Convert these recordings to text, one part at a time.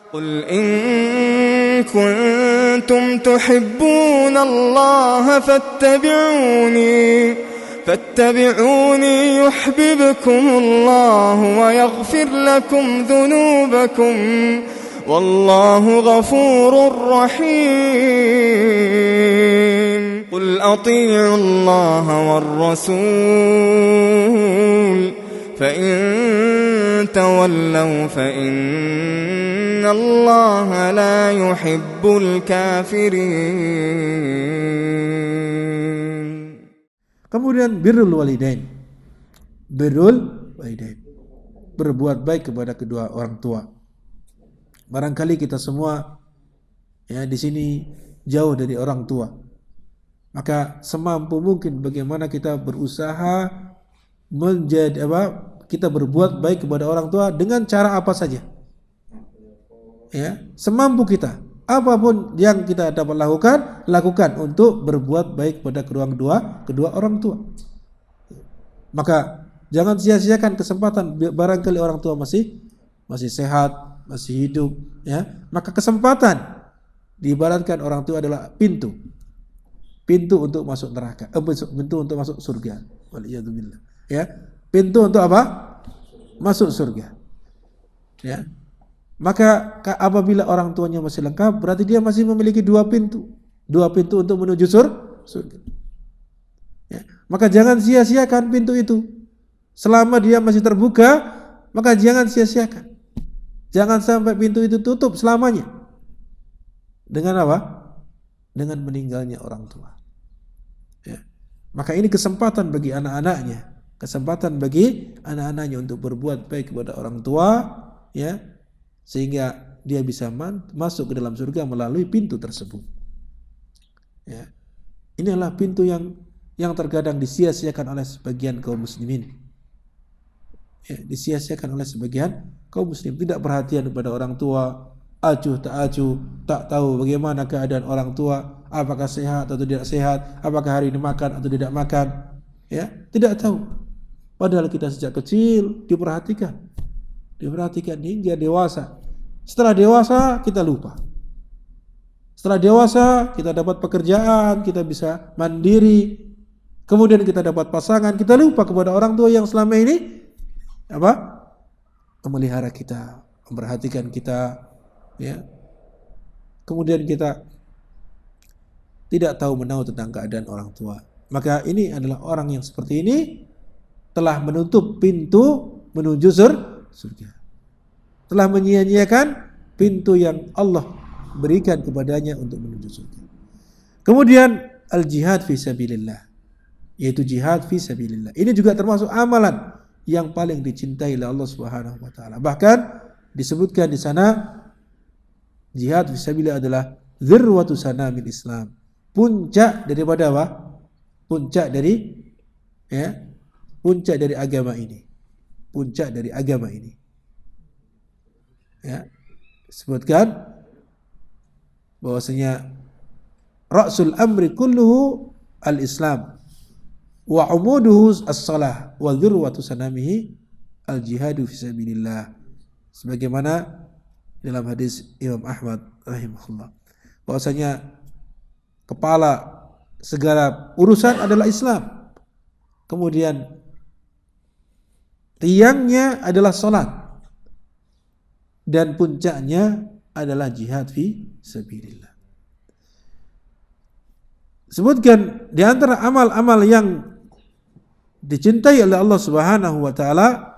قل إن كنتم تحبون الله فاتبعوني يحببكم الله ويغفر لكم ذنوبكم والله غفور رحيم قل أطيعوا الله والرسول فإن تولوا فإن الله لا يحب الكافرين. Kemudian birrul walidain. Berbuat baik kepada kedua orang tua. Barangkali kita semua di sini jauh dari orang tua. Maka semampu mungkin bagaimana kita berusaha kita berbuat baik kepada orang tua dengan cara apa saja. Semampu kita. Apapun yang kita dapat lakukan untuk berbuat baik kepada kedua orang tua. Maka jangan sia-siakan kesempatan, barangkali orang tua masih sehat, masih hidup, Maka kesempatan diibaratkan orang tua adalah pintu untuk masuk neraka, pintu untuk masuk surga. Waliyadzubillah. Pintu untuk apa? Masuk surga. Maka apabila orang tuanya masih lengkap, berarti dia masih memiliki dua pintu untuk menuju surga. Maka jangan sia-siakan pintu itu. Selama dia masih terbuka, maka jangan sia-siakan. Jangan sampai pintu itu tutup selamanya. Dengan apa? Dengan meninggalnya orang tua. Maka ini kesempatan bagi anak-anaknya, untuk berbuat baik kepada orang tua, sehingga dia bisa masuk ke dalam surga melalui pintu tersebut. Ini adalah pintu yang terkadang disia-siakan oleh sebagian kaum muslimin. Disia-siakan oleh sebagian kaum muslim, tidak perhatian kepada orang tua, acuh tak tahu bagaimana keadaan orang tua, apakah sehat atau tidak sehat, apakah hari ini makan atau tidak makan, tidak tahu. Padahal kita sejak kecil diperhatikan hingga dewasa. Setelah dewasa kita lupa. Setelah dewasa kita dapat pekerjaan, kita bisa mandiri. Kemudian kita dapat pasangan, kita lupa kepada orang tua yang selama ini memelihara kita, memperhatikan kita, Kemudian kita tidak tahu menahu tentang keadaan orang tua. Maka ini adalah orang yang seperti ini telah menutup pintu menuju surga. Telah menyia-nyiakan pintu yang Allah berikan kepadanya untuk menuju surga. Kemudian al-jihad fi sabilillah, yaitu jihad fi sabilillah. Ini juga termasuk amalan yang paling dicintai oleh Allah Subhanahu wa taala. Bahkan disebutkan di sana jihad fi sabilillah adalah dzirwatu sanamil Islam. Puncak daripada apa? Puncak dari agama ini. Puncak dari agama ini. Sebutkan bahwasanya ra'sul amri kulluhu al-Islam wa umuduhu as-salah wa dzirwatu sanamihi al-jihadu fi sabilillah. Sebagaimana dalam hadis Imam Ahmad rahimahullah, bahwasanya kepala segala urusan adalah Islam. Kemudian tiangnya adalah salat dan puncaknya adalah jihad fi sabilillah. Sebutkan di antara amal-amal yang dicintai oleh Allah Subhanahu wa taala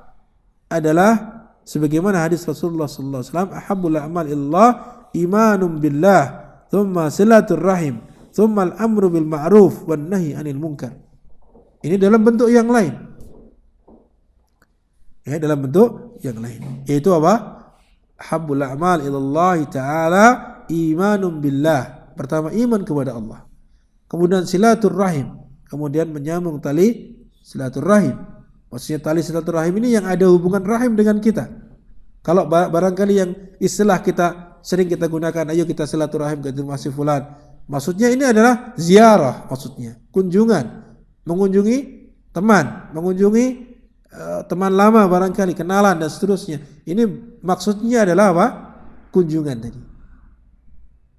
adalah sebagaimana hadis Rasulullah sallallahu alaihi wasallam, ahabbul a'mal illallah imanun billah, thumma silatur rahim, thumma al-amru bil ma'ruf wan nahi 'anil munkar. Ini dalam bentuk yang lain. Dalam bentuk yang lain. Yaitu apa? Ahabbul a'mal illallah ta'ala imanun billah. Pertama iman kepada Allah. Kemudian silatur rahim. Kemudian menyambung tali silatur rahim. Maksudnya tali silatur rahim ini yang ada hubungan rahim dengan kita. Kalau barangkali yang istilah kita sering kita gunakan, ayo kita silaturahim ke rumah si fulan. Maksudnya ini adalah ziarah, maksudnya kunjungan, mengunjungi teman, mengunjungi teman lama barangkali, kenalan dan seterusnya. Ini maksudnya adalah apa? kunjungan tadi.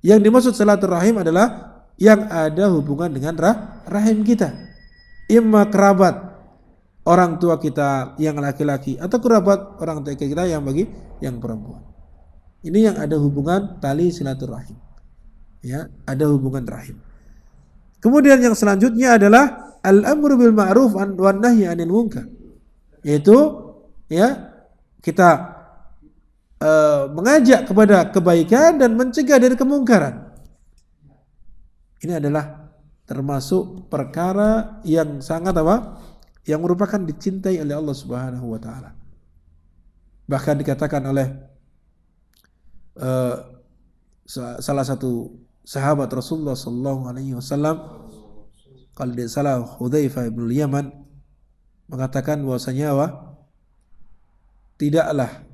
Yang dimaksud silaturahim adalah yang ada hubungan dengan rahim kita. Imma kerabat orang tua kita yang laki-laki atau kerabat orang tua kita yang perempuan. Ini yang ada hubungan tali silaturahim. Ya, ada hubungan rahim. Kemudian yang selanjutnya adalah al-amru bil ma'ruf wan nahyi 'anil munkar. Yaitu ya, kita mengajak kepada kebaikan dan mencegah dari kemungkaran. Ini adalah termasuk perkara yang sangat yang merupakan dicintai oleh Allah Subhanahu wa taala. Bahkan dikatakan oleh salah satu sahabat Rasulullah sallallahu alaihi wasallam, kalau tidak salah Hudzaifah bin Yaman, mengatakan bahwasanya tidaklah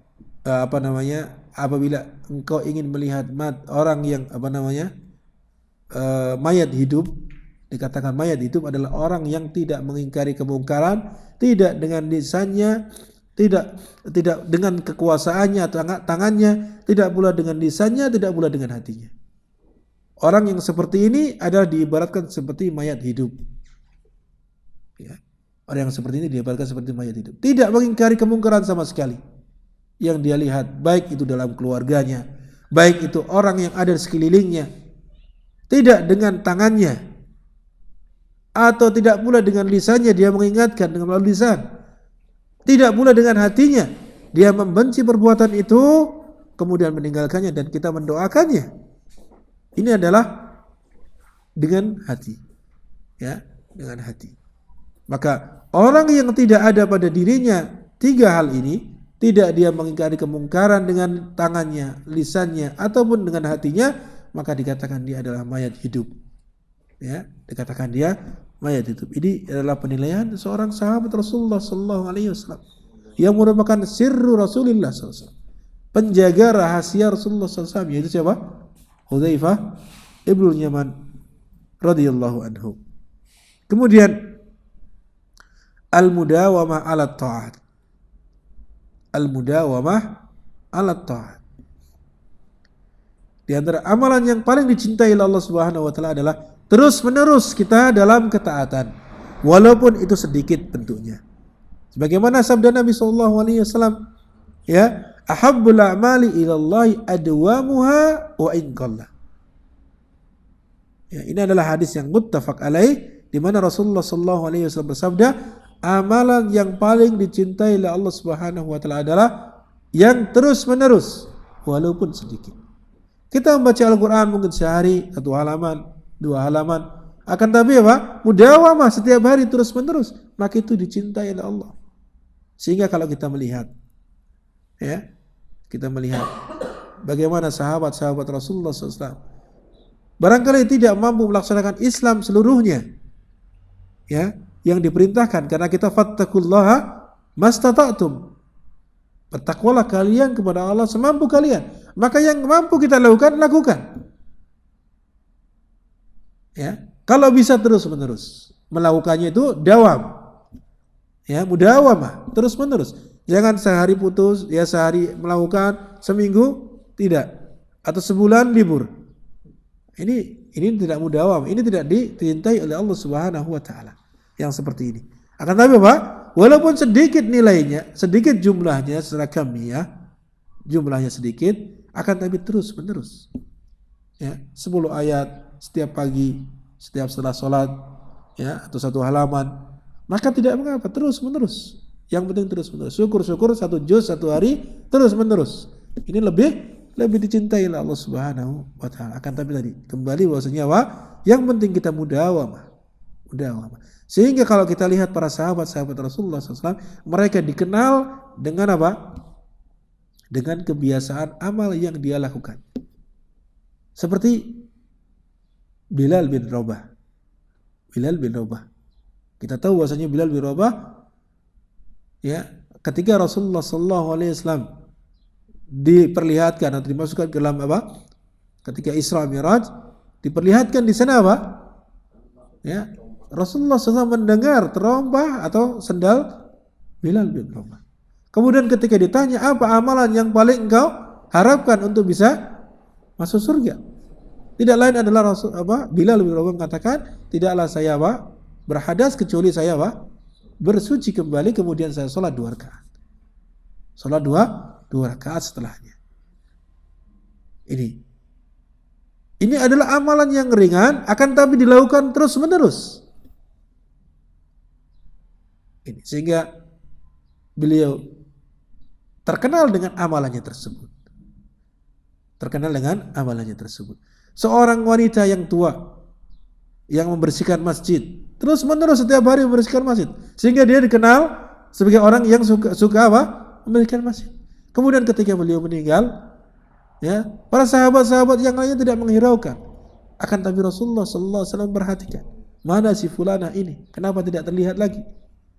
apabila engkau ingin melihat orang yang mayat hidup, dikatakan mayat hidup adalah orang yang tidak mengingkari kemungkaran, tidak dengan lisannya, tidak dengan kekuasaannya atau tangannya, tidak pula dengan lisannya, tidak pula dengan hatinya. Orang yang seperti ini adalah diibaratkan seperti mayat hidup. Ya. Orang yang seperti ini diibaratkan seperti mayat hidup, tidak mengingkari kemungkaran sama sekali. Yang dia lihat, baik itu dalam keluarganya, baik itu orang yang ada di sekelilingnya, tidak dengan tangannya atau tidak pula dengan lisannya dia mengingatkan dengan melalui lisan, tidak pula dengan hatinya dia membenci perbuatan itu kemudian meninggalkannya dan kita mendoakannya. Ini adalah dengan hati, ya, dengan hati. Maka orang yang tidak ada pada dirinya tiga hal ini, tidak dia mengingkari kemungkaran dengan tangannya, lisannya, ataupun dengan hatinya, maka dikatakan dia adalah mayat hidup. Ya, dikatakan dia mayat hidup. Ini adalah penilaian seorang sahabat Rasulullah sallallahu alaihi wasallam yang merupakan sirru Rasulullah sallallahu alaihi wasallam, penjaga rahasia Rasulullah sallallahu alaihi wasallam, yaitu siapa? Hudzaifah ibnu Yaman radhiyallahu anhu. Kemudian al-mudawamah 'ala ta'at. Al-mudawamah 'ala ta'at. Di antara amalan yang paling dicintai oleh Allah Subhanahu wa taala adalah terus-menerus kita dalam ketaatan, walaupun itu sedikit bentuknya. Sebagaimana sabda Nabi sallallahu alaihi wasallam, ya, ahabbul a'mali ilallahi adwamuha wa in qalla. Ya, ini adalah hadis yang muttafaq alaih, di mana Rasulullah sallallahu alaihi wasallam bersabda, amalan yang paling dicintai oleh Allah Subhanahu wa taala adalah yang terus-menerus walaupun sedikit. Kita membaca Al-Qur'an mungkin sehari 1 halaman, 2 halaman, akan tapi mudawamah setiap hari terus-menerus, maka itu dicintai oleh Allah. Sehingga kalau kita melihat, ya, kita melihat bagaimana sahabat-sahabat Rasulullah SAW barangkali tidak mampu melaksanakan Islam seluruhnya, ya, yang diperintahkan, karena kita fattaqullaha mastata'tum, bertakwalah kalian kepada Allah semampu kalian. Maka yang mampu kita lakukan. Ya, kalau bisa terus-menerus melakukannya itu dawam. Ya, mudawamah, terus-menerus. Jangan sehari putus, ya sehari melakukan, seminggu tidak, atau sebulan libur. Ini tidak mudawam, ini tidak dicintai oleh Allah Subhanahu wa taala. Yang seperti ini. Akan tapi walaupun sedikit nilainya, sedikit jumlahnya secara kamiyah, jumlahnya sedikit, akan tapi terus menerus. Ya, 10 ayat setiap pagi, setiap setelah sholat, ya, atau 1 halaman, maka tidak mengapa, terus menerus. Yang penting terus menerus. Syukur-syukur 1 juz 1 hari terus menerus. Ini lebih dicintai oleh Allah Subhanahu wa taala. Akan tapi tadi kembali bahwasanya yang penting kita mudawamah. Sehingga kalau kita lihat para sahabat-sahabat Rasulullah SAW, mereka dikenal dengan apa? Dengan kebiasaan amal yang dia lakukan. Seperti Bilal bin Rabah. Kita tahu bahwasanya Bilal bin Rabah, ya, ketika Rasulullah SAW diperlihatkan atau dimasukkan ke dalam ketika Isra Mi'raj, diperlihatkan di sana ya, Rasulullah SAW mendengar terompah atau sendal Bilal bin Rabah. Kemudian ketika ditanya, apa amalan yang paling engkau harapkan untuk bisa masuk surga. Tidak lain adalah Bilal bin Rabah mengatakan, tidaklah saya berhadas kecuali saya bersuci kembali, kemudian saya sholat 2 rakaat. Sholat 2 rakaat setelahnya. Ini adalah amalan yang ringan, akan tapi dilakukan terus menerus. Sehingga beliau terkenal dengan amalannya tersebut. Seorang wanita yang tua yang membersihkan masjid, terus menerus setiap hari membersihkan masjid, sehingga dia dikenal sebagai orang yang suka membersihkan masjid. Kemudian ketika beliau meninggal, para sahabat-sahabat yang lainnya tidak menghiraukan. Akan tapi Rasulullah sallallahu alaihi wasallam perhatikan, mana si fulana ini? Kenapa tidak terlihat lagi?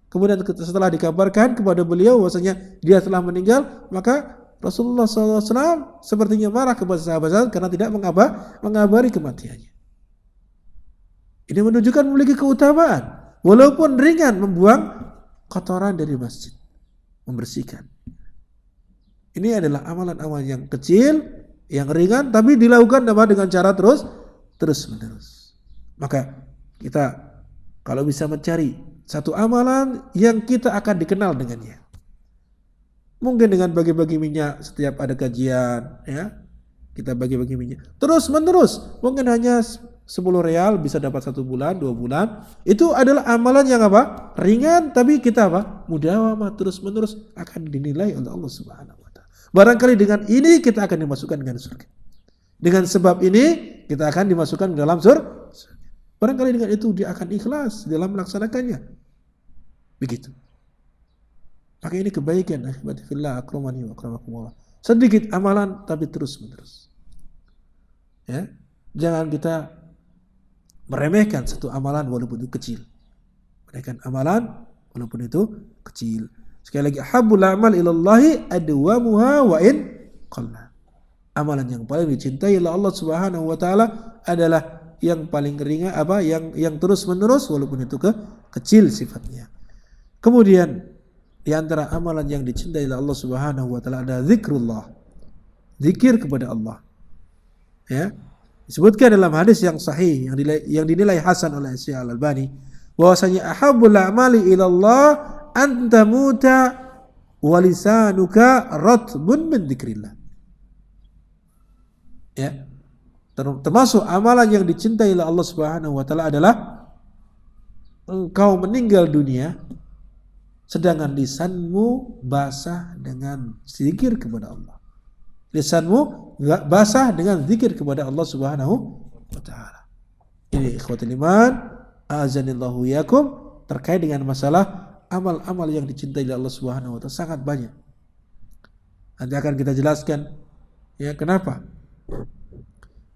Kemudian setelah dikabarkan kepada beliau bahwasanya dia telah meninggal, maka Rasulullah SAW sepertinya marah kepada sahabat-sahabat karena tidak mengabari kematiannya. Ini menunjukkan memiliki keutamaan, walaupun ringan membuang kotoran dari masjid, membersihkan. Ini adalah amalan-amalan yang kecil, yang ringan, tapi dilakukan dengan cara terus menerus. Maka kita kalau bisa mencari satu amalan yang kita akan dikenal dengannya. Mungkin dengan bagi-bagi minyak setiap ada kajian, kita bagi-bagi minyak. Terus menerus, mungkin hanya 10 real bisa dapat 1 bulan, 2 bulan. Itu adalah amalan yang ringan, tapi kita mudawamah terus menerus akan dinilai oleh Allah Subhanahu wa taala. Barangkali dengan ini kita akan dimasukkan dengan surga. Dengan sebab ini kita akan dimasukkan ke dalam surga. Barangkali dengan itu dia akan ikhlas dalam melaksanakannya. Begitu. Maka ini kebaikan, akhwati fillah, akramani wa akramakumullah. Sedikit amalan tapi terus menerus. Jangan kita meremehkan satu amalan walaupun itu kecil. Meremehkan amalan walaupun itu kecil. Sekali lagi, habbul a'mal ilallahi adwamuha wa in qalla. Amalan yang paling dicintai oleh Allah Subhanahu wa taala adalah yang paling ringan, yang terus menerus walaupun itu kecil sifatnya. Kemudian di antara amalan yang dicintai oleh Allah Subhanahu wa taala ada zikrullah. Zikir kepada Allah. Disebutkan dalam hadis yang sahih yang dinilai hasan oleh Syekh Al-Albani bahwasanya ahabbul a'mali ila Allah an tamuta wa lisanuka ratbun min dzikrillah. Termasuk amalan yang dicintai oleh Allah Subhanahu wa taala adalah engkau meninggal dunia sedangkan lisanmu basah dengan zikir kepada Allah. Lisanmu basah dengan zikir kepada Allah Subhanahu wa taala. Ini ikhwatul iman, azanillahu yakum, terkait dengan masalah amal-amal yang dicintai oleh Allah Subhanahu wa taala sangat banyak. Nanti akan kita jelaskan kenapa.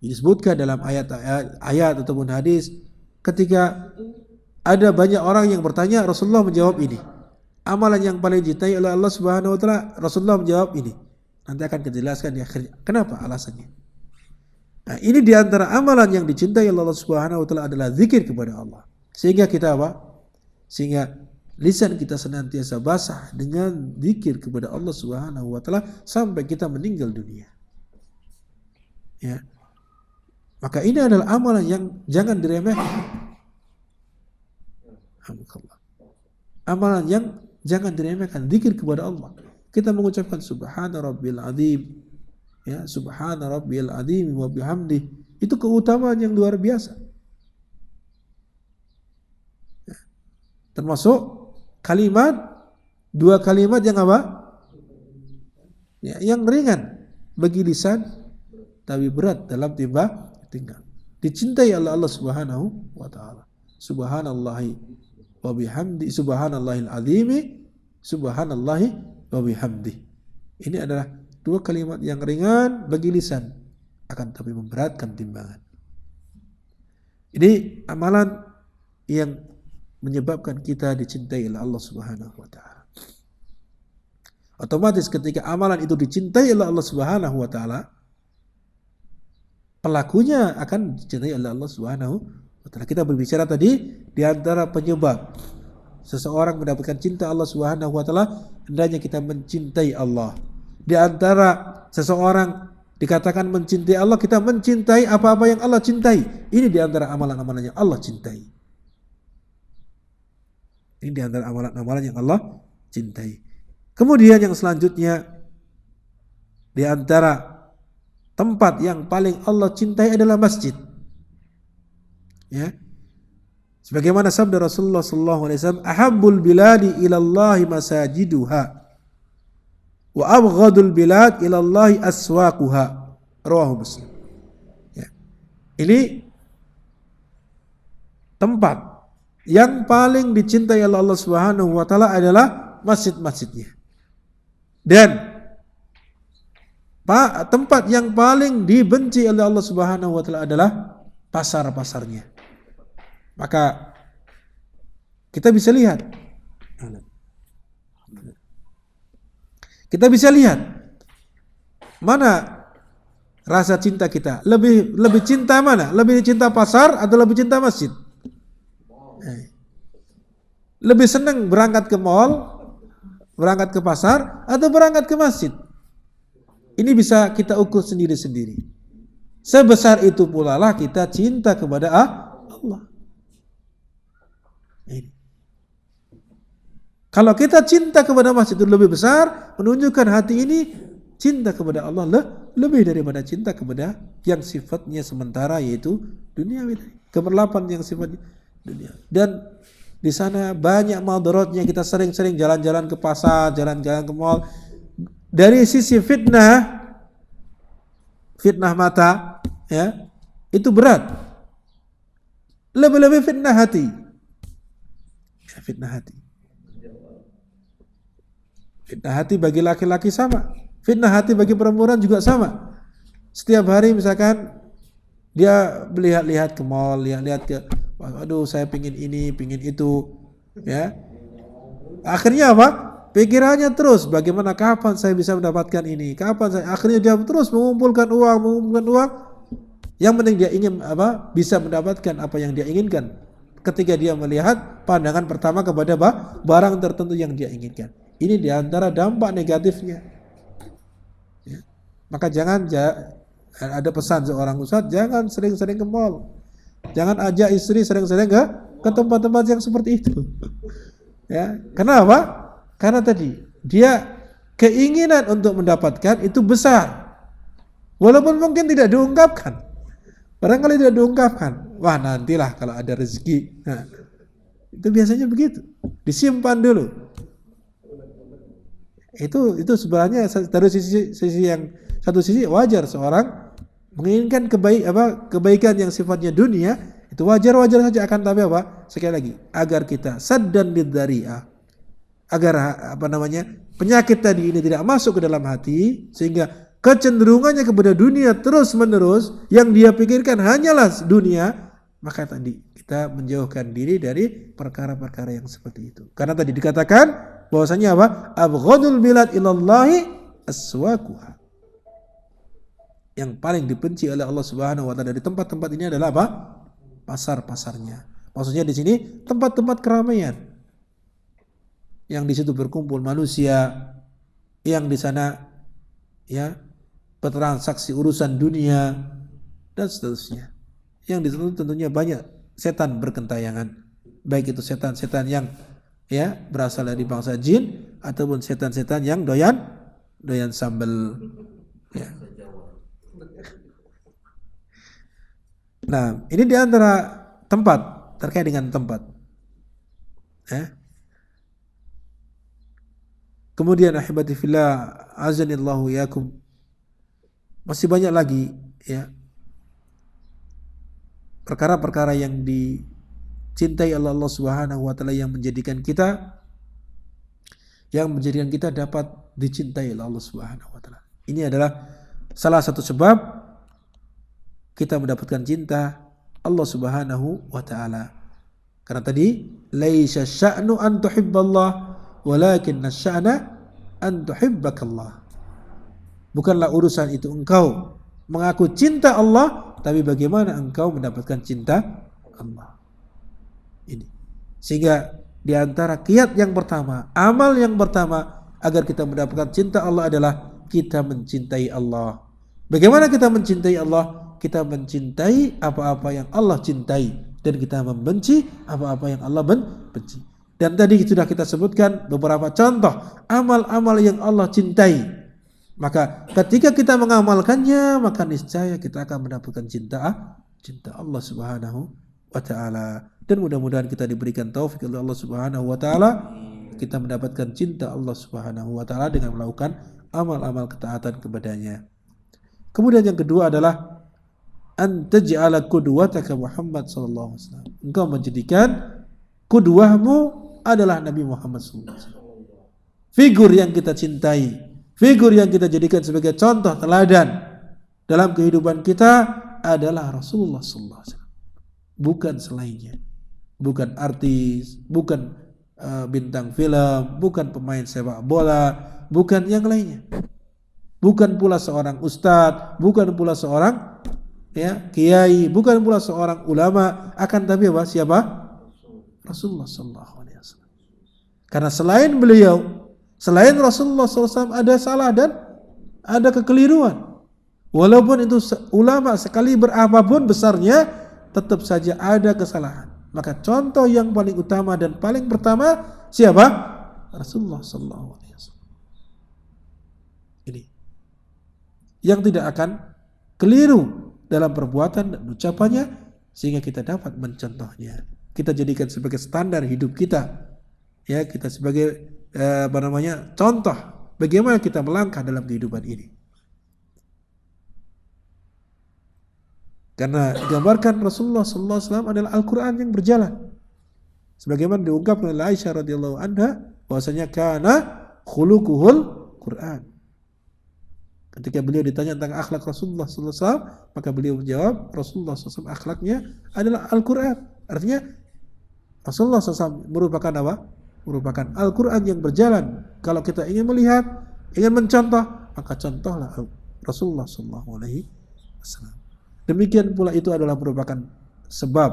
Disebutkan dalam ayat ataupun hadis ketika ada banyak orang yang bertanya, Rasulullah menjawab ini. Amalan yang paling dicintai oleh Allah Subhanahu wa taala, Rasulullah menjawab ini. Nanti akan kita jelaskan di akhirnya. Kenapa alasannya? Nah, ini di antara amalan yang dicintai oleh Allah Subhanahu wa taala adalah zikir kepada Allah. Sehingga kita Sehingga lisan kita senantiasa basah dengan zikir kepada Allah Subhanahu wa taala sampai kita meninggal dunia. Maka ini adalah amalan yang jangan diremehkan. Amalan yang jangan diremehkan, zikir kepada Allah. Kita mengucapkan subhana rabbil azim, subhana rabbil azim wa bihamdi. Itu keutamaan yang luar biasa. Termasuk dua kalimat yang yang ringan bagi lisan tapi berat dalam tinggal. Dicintai oleh Allah Subhanahu wa taala. Subhanallahi wa bihamdi, subhanallahil azimi, subhanallahi wa bihamdi. Ini adalah dua kalimat yang ringan bagi lisan, akan tapi memberatkan timbangan. Ini amalan yang menyebabkan kita dicintai oleh Allah Subhanahu wa taala. Otomatis ketika amalan itu dicintai oleh Allah Subhanahu wa taala, pelakunya akan dicintai oleh Allah Subhanahu wa taala. Kita berbicara tadi di antara penyebab seseorang mendapatkan cinta Allah Subhanahu wa taala, hendaknya kita mencintai Allah. Di antara seseorang dikatakan mencintai Allah, kita mencintai apa-apa yang Allah cintai. Ini di antara amalan-amalan yang Allah cintai. Ini di antara amalan-amalan yang Allah cintai. Kemudian yang selanjutnya, di antara tempat yang paling Allah cintai adalah masjid. Ya. Sebagaimana sabda Rasulullah SAW, ahabbul biladi ilallahi masajiduha wa abghadul bilad ilallahi aswaquha. Rawahu Muslim. Ya. Ini tempat yang paling dicintai oleh Allah Subhanahu wa taala adalah masjid-masjidnya. Dan tempat yang paling dibenci oleh Allah Subhanahu wa taala adalah pasar-pasarnya. Maka kita bisa lihat mana rasa cinta kita. Lebih cinta mana? Lebih cinta pasar atau lebih cinta masjid? Lebih senang berangkat ke mall, berangkat ke pasar, atau berangkat ke masjid? Ini bisa kita ukur sendiri-sendiri. Sebesar itu pula lah kita cinta kepada Allah. Ini. Kalau kita cinta kepada masjid itu lebih besar, menunjukkan hati ini cinta kepada Allah lebih daripada cinta kepada yang sifatnya sementara, yaitu dunia. Keberlapan yang sifatnya dunia. Dan di sana banyak madaratnya. Kita sering-sering jalan-jalan ke pasar, jalan-jalan ke mall. Dari sisi fitnah mata, ya, itu berat. Lebih-lebih fitnah hati. Fitnah hati bagi laki-laki sama. Fitnah hati bagi perempuan juga sama. Setiap hari misalkan dia melihat-lihat ke mall, lihat-lihat ke, aduh saya pingin ini, pingin itu, ya. Akhirnya apa? Pikirannya terus bagaimana, kapan saya bisa mendapatkan ini, kapan saya. Akhirnya dia terus mengumpulkan uang. Yang penting dia ingin bisa mendapatkan apa yang dia inginkan. Ketika dia melihat pandangan pertama kepada barang tertentu yang dia inginkan. Ini diantara dampak negatifnya. Ya. Maka jangan ada pesan seorang ustadz, jangan sering-sering ke mall. Jangan ajak istri sering-sering ke tempat-tempat yang seperti itu. Ya. Kenapa? Karena tadi dia keinginan untuk mendapatkan itu besar. Walaupun mungkin tidak diungkapkan. Barangkali tidak diungkapkan. Wah, nantilah kalau ada rezeki. Nah, itu biasanya begitu. Disimpan dulu. Itu sebenarnya dari satu sisi wajar seorang menginginkan kebaikan yang sifatnya dunia, itu wajar saja, akan tapi sekali lagi, agar kita saddan lidzari'ah, agar penyakit tadi ini tidak masuk ke dalam hati, sehingga kecenderungannya kepada dunia terus menerus, yang dia pikirkan hanyalah dunia, maka tadi kita menjauhkan diri dari perkara-perkara yang seperti itu. Karena tadi dikatakan bahwasanya abghadul bilad ilallahi aswaquha. Yang paling dibenci oleh Allah Subhanahu wa taala dari tempat-tempat ini adalah pasar-pasarnya. Maksudnya di sini tempat-tempat keramaian. Yang di situ berkumpul manusia, yang di sana ya bertransaksi urusan dunia dan seterusnya. Yang di situ tentunya banyak setan berkentayangan, baik itu setan-setan yang ya berasal dari bangsa jin ataupun setan-setan yang doyan sambal. Ya. Nah, ini di antara tempat, terkait dengan tempat. Kemudian ahibati fillah azanillahu yakum, masih banyak lagi ya perkara-perkara yang dicintai oleh Allah Subhanahu wa taala yang menjadikan kita dapat dicintai oleh Allah Subhanahu wa taala. Ini adalah salah satu sebab kita mendapatkan cinta Allah Subhanahu wa taala. Karena tadi laisa sya'nu an tuhibballah walakinna sya'na an tuhibbakallah. Bukanlah urusan itu engkau mengaku cinta Allah, tapi bagaimana engkau mendapatkan cinta Allah. Ini. Sehingga di antara kiat yang pertama, amal yang pertama agar kita mendapatkan cinta Allah adalah kita mencintai Allah. Bagaimana kita mencintai Allah? Kita mencintai apa-apa yang Allah cintai dan kita membenci apa-apa yang Allah benci. Dan tadi sudah kita sebutkan beberapa contoh amal-amal yang Allah cintai. Maka ketika kita mengamalkannya, maka niscaya kita akan mendapatkan cinta Allah Subhanahu wa taala. Dan mudah-mudahan kita diberikan taufik oleh Allah Subhanahu wa taala, kita mendapatkan cinta Allah Subhanahu wa taala dengan melakukan amal-amal ketaatan kepadanya. Kemudian yang kedua adalah antaj'ala qudwataka Muhammad sallallahu alaihi wasallam. Engkau menjadikan qudwahmu adalah Nabi Muhammad sallallahu alaihi wasallam. Figur yang kita cintai, figur yang kita jadikan sebagai contoh teladan dalam kehidupan kita adalah Rasulullah sallallahu alaihi wasallam. Bukan selainnya. Bukan artis, bukan bintang film, bukan pemain sepak bola, bukan yang lainnya. Bukan pula seorang ustadz, bukan pula seorang kiai, bukan pula seorang ulama, akan tapi apa? Siapa? Rasulullah sallallahu alaihi wasallam. Karena selain beliau, selain Rasulullah sallallahu alaihi wasallam ada salah dan ada kekeliruan. Walaupun itu ulama sekali berapapun besarnya, tetap saja ada kesalahan. Maka contoh yang paling utama dan paling pertama siapa? Rasulullah sallallahu alaihi wasallam. Ini yang tidak akan keliru dalam perbuatan dan ucapannya, sehingga kita dapat mencontohnya. Kita jadikan sebagai standar hidup kita. Ya, kita sebagai contoh bagaimana kita melangkah dalam kehidupan ini. Karena digambarkan Rasulullah sallallahu alaihi wasallam adalah Al-Qur'an yang berjalan. Sebagaimana diungkapkan oleh Aisyah radhiyallahu anha bahwasanya kana khuluquhul Qur'an. Ketika beliau ditanya tentang akhlak Rasulullah sallallahu alaihi wasallam, maka beliau menjawab Rasulullah sallallahu alaihi wasallam akhlaknya adalah Al-Qur'an. Artinya Rasulullah SAW merupakan apa? Merupakan Al-Quran yang berjalan. Kalau kita ingin melihat, ingin mencontoh, maka contohlah Rasulullah SAW. Demikian pula itu adalah merupakan sebab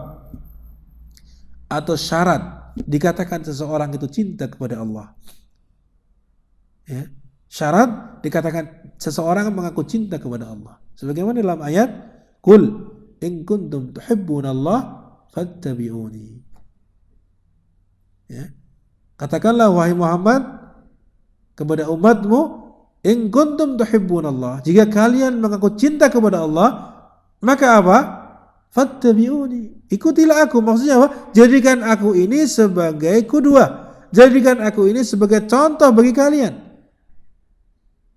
atau syarat dikatakan seseorang itu cinta kepada Allah. Ya. Syarat dikatakan seseorang mengaku cinta kepada Allah. Sebagaimana dalam ayat, "Qul in kuntum tuhibbunallah fattabi'uni." Ya. Katakanlah wahai Muhammad kepada umatmu, in kuntum tuhibbunallah, jika kalian mengaku cinta kepada Allah, maka apa? Fattabi'uni, ikutilah aku. Maksudnya apa? Jadikan aku ini sebagai qudwah, jadikan aku ini sebagai contoh bagi kalian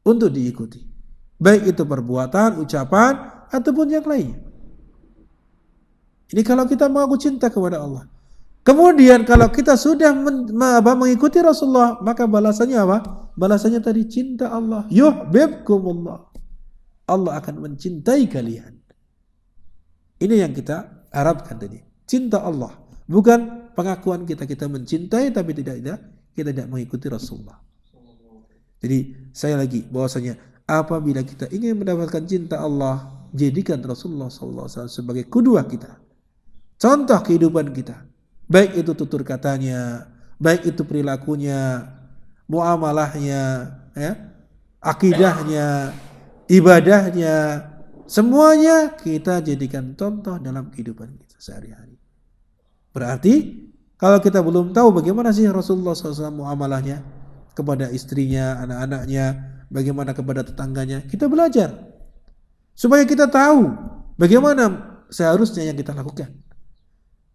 untuk diikuti, baik itu perbuatan, ucapan ataupun yang lain. Ini kalau kita mengaku cinta kepada Allah. Kemudian kalau kita sudah mengikuti Rasulullah, maka balasannya apa? Balasannya tadi cinta Allah. Yuhibbukumullah. Allah akan mencintai kalian. Ini yang kita harapkan tadi. Cinta Allah. Bukan pengakuan kita mencintai tapi kita tidak mengikuti Rasulullah. Jadi saya lagi bahwasanya apabila kita ingin mendapatkan cinta Allah, jadikan Rasulullah SAW sebagai qudwah kita. Contoh kehidupan kita. Baik itu tutur katanya, baik itu perilakunya, muamalahnya, ya, akidahnya, ibadahnya, semuanya kita jadikan contoh dalam kehidupan kita sehari-hari. Berarti kalau kita belum tahu bagaimana sih Rasulullah SAW muamalahnya kepada istrinya, anak-anaknya, bagaimana kepada tetangganya, kita belajar supaya kita tahu bagaimana seharusnya yang kita lakukan.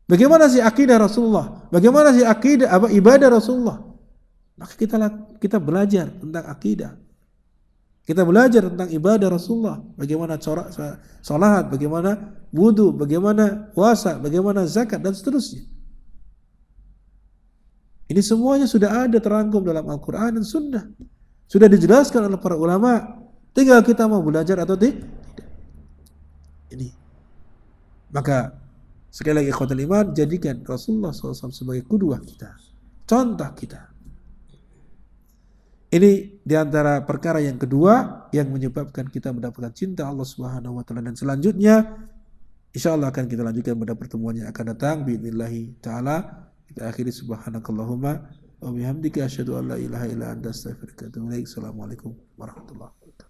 Bagaimana sih akidah Rasulullah? Bagaimana sih akidah ibadah Rasulullah? Maka kita belajar tentang akidah. Kita belajar tentang ibadah Rasulullah. Bagaimana salat, bagaimana wudu, bagaimana puasa, bagaimana zakat dan seterusnya. Ini semuanya sudah ada terangkum dalam Al-Quran dan Sunnah. Sudah dijelaskan oleh para ulama. Tinggal kita mau belajar atau tidak. Ini. Maka sekali lagi ikhwatul iman, jadikan Rasulullah SAW sebagai qudwah kita, contoh kita. Ini diantara perkara yang kedua yang menyebabkan kita mendapatkan cinta Allah Subhanahu wa taala. Dan selanjutnya insyaallah akan kita lanjutkan pada pertemuan yang akan datang biidznillah taala. Kita akhiri subhanakallahumma wa bihamdika asyhadu an la ilaha illa anta astaghfiruka wa atubu ilaik. Assalamualaikum warahmatullahi wabarakatuh.